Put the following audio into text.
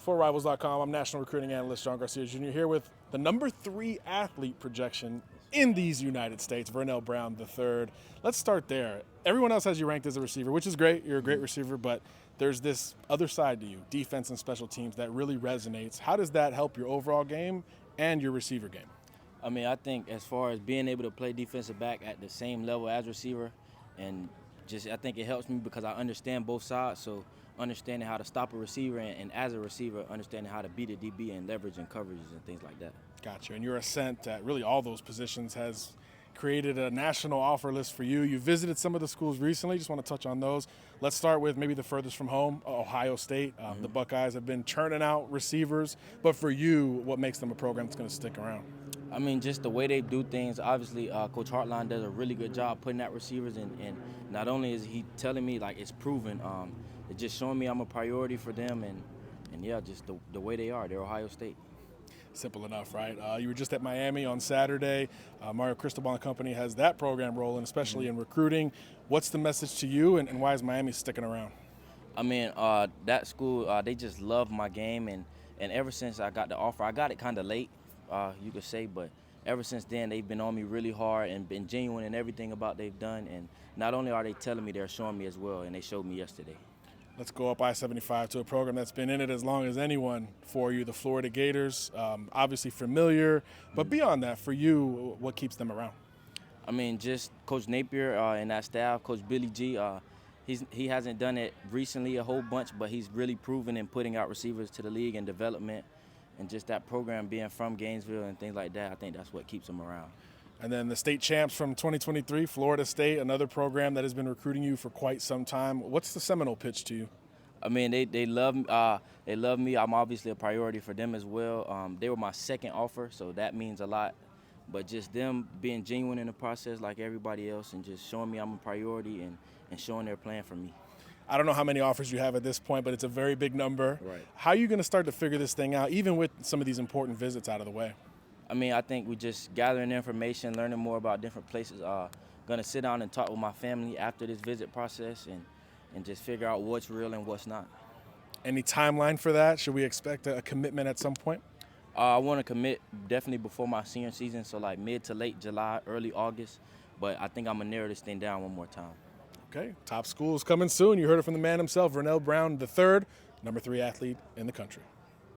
For Rivals.com, I'm National Recruiting Analyst Garcia Jr. here with the number 3 athlete projection in these United States, Vernell Brown III. Let's start there. Everyone else has you ranked as a receiver, which is great. You're a great receiver, but there's this other side to you, defense and special teams, that really resonates. How does that help your overall game and your receiver game? I mean, I think as far as being able to play defensive back at the same level as receiver, and I think it helps me because I understand both sides. So understanding how to stop a receiver and as a receiver, understanding how to beat a DB and leverage and coverages and things like that. Gotcha. And your ascent at really all those positions has created a national offer list for you. You visited some of the schools recently. Just want to touch on those. Let's start with maybe the furthest from home, Ohio State. The Buckeyes have been churning out receivers. But for you, what makes them a program that's going to stick around? I mean, just the way they do things. Obviously, Coach Hartline does a really good job putting out receivers, and not only is he telling me, like, it's proven, it's just showing me I'm a priority for them, and yeah, just the way they are. They're Ohio State. Simple enough, right? You were just at Miami on Saturday. Mario Cristobal and company has that program rolling, especially in recruiting. What's the message to you, and why is Miami sticking around? I mean, that school, they just love my game, and ever since I got the offer, I got it kind of late, you could say, but ever since then, they've been on me really hard and been genuine in everything about they've done. And not only are they telling me, they're showing me as well, and they showed me yesterday. Let's go up I-75 to a program that's been in it as long as anyone for you, the Florida Gators. Obviously familiar, but beyond that, for you, what keeps them around? I mean, just Coach Napier and that staff, Coach Billy G. He hasn't done it recently a whole bunch, but he's really proven in putting out receivers to the league and development, and just that program being from Gainesville and things like that. I think that's what keeps them around. And then the state champs from 2023, Florida State, another program that has been recruiting you for quite some time. What's the Seminole pitch to you? I mean, they love me. I'm obviously a priority for them as well. They were my second offer, so that means a lot. But just them being genuine in the process like everybody else, and just showing me I'm a priority and showing their plan for me. I don't know how many offers you have at this point, but it's a very big number. Right. How are you going to start to figure this thing out, even with some of these important visits out of the way? I mean, I think we just gathering information, learning more about different places. Going to sit down and talk with my family after this visit process and just figure out what's real and what's not. Any timeline for that? Should we expect a commitment at some point? I want to commit definitely before my senior season, so like mid to late July, early August. But I think I'm going to narrow this thing down one more time. Okay, top school is coming soon. You heard it from the man himself, Vernell Brown III, number 3 athlete in the country.